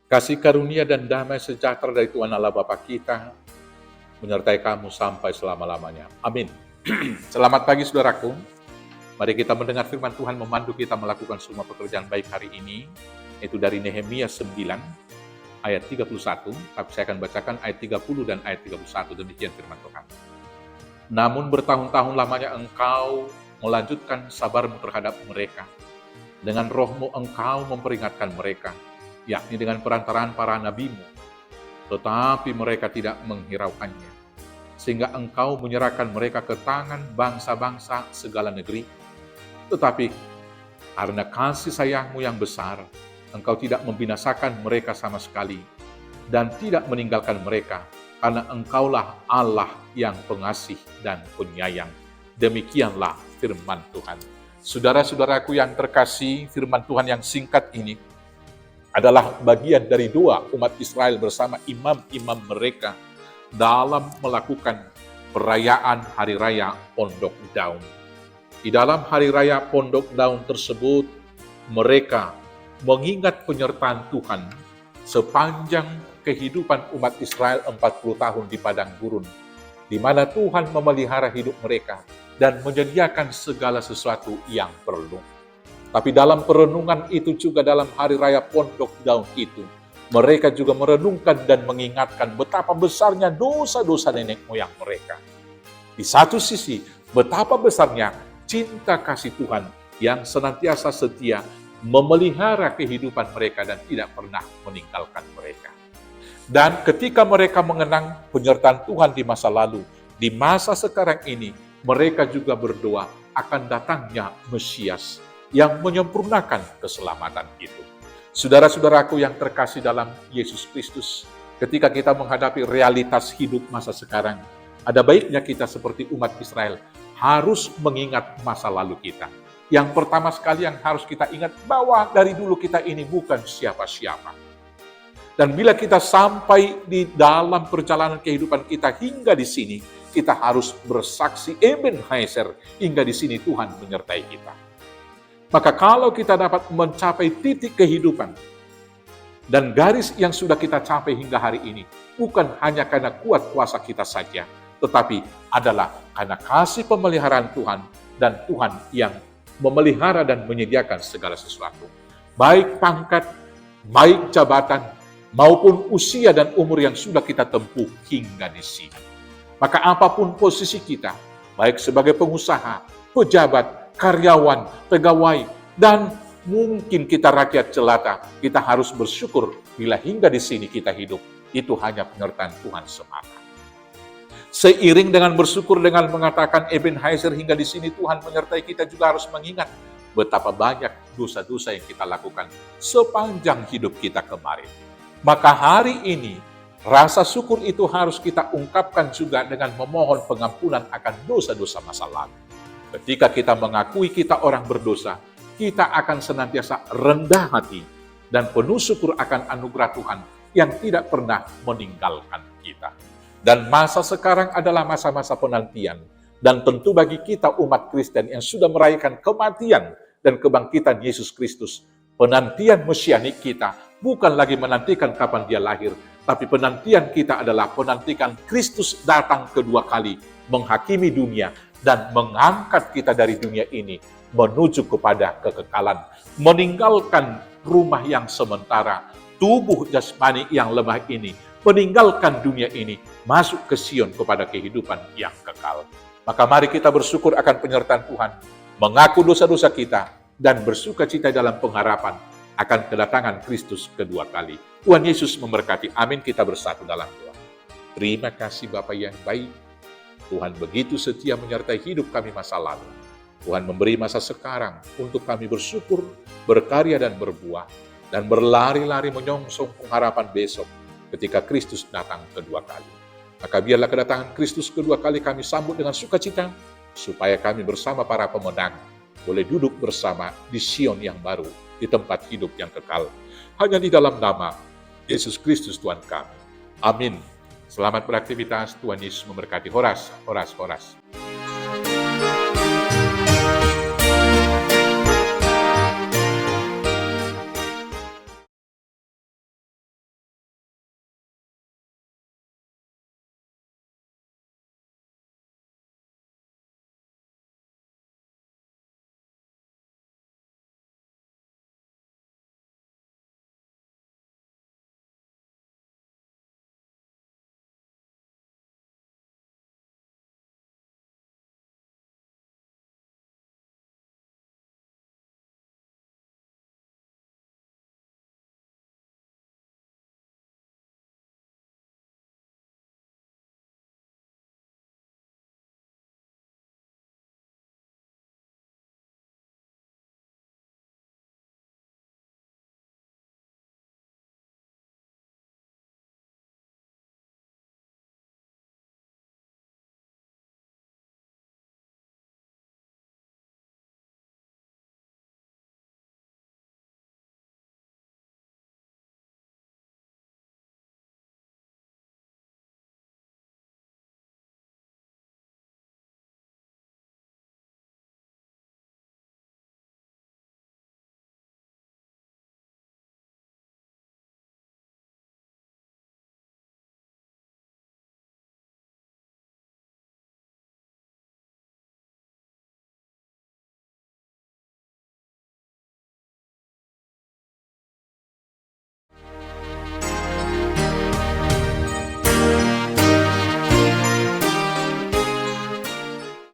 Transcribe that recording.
Kasih karunia dan damai sejahtera dari Tuhan Allah Bapa kita menyertai kamu sampai selama-lamanya. Amin. Selamat pagi saudaraku. Mari kita mendengar firman Tuhan memandu kita melakukan semua pekerjaan baik hari ini. Itu dari Nehemia 9 ayat 31. Tapi saya akan bacakan ayat 30 dan ayat 31. Demikian firman Tuhan. Namun bertahun-tahun lamanya engkau melanjutkan sabarmu terhadap mereka. Dengan rohmu engkau memperingatkan mereka, yakni dengan perantaraan para nabimu, tetapi mereka tidak menghiraukannya, sehingga engkau menyerahkan mereka ke tangan bangsa-bangsa segala negeri. Tetapi karena kasih sayangmu yang besar, engkau tidak membinasakan mereka sama sekali, dan tidak meninggalkan mereka, karena engkaulah Allah yang pengasih dan penyayang. Demikianlah firman Tuhan. Saudara-saudaraku yang terkasih, firman Tuhan yang singkat ini adalah bagian dari doa umat Israel bersama imam-imam mereka dalam melakukan perayaan Hari Raya Pondok Daun. Di dalam Hari Raya Pondok Daun tersebut, mereka mengingat penyertaan Tuhan sepanjang kehidupan umat Israel 40 tahun di padang gurun, di mana Tuhan memelihara hidup mereka dan menyediakan segala sesuatu yang perlu. Tapi dalam perenungan itu juga dalam Hari Raya Pondok Daun itu, mereka juga merenungkan dan mengingatkan betapa besarnya dosa-dosa nenek moyang mereka. Di satu sisi, betapa besarnya cinta kasih Tuhan yang senantiasa setia memelihara kehidupan mereka dan tidak pernah meninggalkan mereka. Dan ketika mereka mengenang penyertaan Tuhan di masa lalu, di masa sekarang ini, mereka juga berdoa akan datangnya Mesias yang menyempurnakan keselamatan itu. Saudara-saudaraku yang terkasih dalam Yesus Kristus, ketika kita menghadapi realitas hidup masa sekarang, ada baiknya kita seperti umat Israel harus mengingat masa lalu kita. Yang pertama sekali yang harus kita ingat bahwa dari dulu kita ini bukan siapa-siapa. Dan bila kita sampai di dalam perjalanan kehidupan kita hingga di sini, kita harus bersaksi Ebenezer, hingga di sini Tuhan menyertai kita. Maka kalau kita dapat mencapai titik kehidupan dan garis yang sudah kita capai hingga hari ini, bukan hanya karena kuat kuasa kita saja, tetapi adalah karena kasih pemeliharaan Tuhan dan Tuhan yang memelihara dan menyediakan segala sesuatu. Baik pangkat, baik jabatan, maupun usia dan umur yang sudah kita tempuh hingga di sini. Maka apapun posisi kita, baik sebagai pengusaha, pejabat, karyawan, pegawai, dan mungkin kita rakyat jelata, kita harus bersyukur bila hingga di sini kita hidup. Itu hanya penyertaan Tuhan semata. Seiring dengan bersyukur dengan mengatakan Ebenezer hingga di sini Tuhan menyertai kita, juga harus mengingat betapa banyak dosa-dosa yang kita lakukan sepanjang hidup kita kemarin. Maka hari ini, rasa syukur itu harus kita ungkapkan juga dengan memohon pengampunan akan dosa-dosa masa lalu. Ketika kita mengakui kita orang berdosa, kita akan senantiasa rendah hati dan penuh syukur akan anugerah Tuhan yang tidak pernah meninggalkan kita. Dan masa sekarang adalah masa-masa penantian. Dan tentu bagi kita umat Kristen yang sudah merayakan kematian dan kebangkitan Yesus Kristus, penantian mesianik kita bukan lagi menantikan kapan dia lahir, tapi penantian kita adalah penantikan Kristus datang kedua kali, menghakimi dunia, dan mengangkat kita dari dunia ini menuju kepada kekekalan, meninggalkan rumah yang sementara, tubuh jasmani yang lemah ini, meninggalkan dunia ini, masuk ke Sion kepada kehidupan yang kekal. Maka mari kita bersyukur akan penyertaan Tuhan, mengaku dosa-dosa kita, dan bersukacita dalam pengharapan akan kedatangan Kristus kedua kali. Tuhan Yesus memberkati. Amin. Kita bersatu dalam doa. Terima kasih Bapa yang baik. Tuhan begitu setia menyertai hidup kami masa lalu. Tuhan memberi masa sekarang untuk kami bersyukur, berkarya dan berbuah, dan berlari-lari menyongsong pengharapan besok ketika Kristus datang kedua kali. Maka biarlah kedatangan Kristus kedua kali kami sambut dengan sukacita, supaya kami bersama para pemenang boleh duduk bersama di Sion yang baru, di tempat hidup yang kekal. Hanya di dalam nama Yesus Kristus Tuhan kami. Amin. Selamat beraktivitas, Tuhan Yesus memberkati. Horas, horas, horas.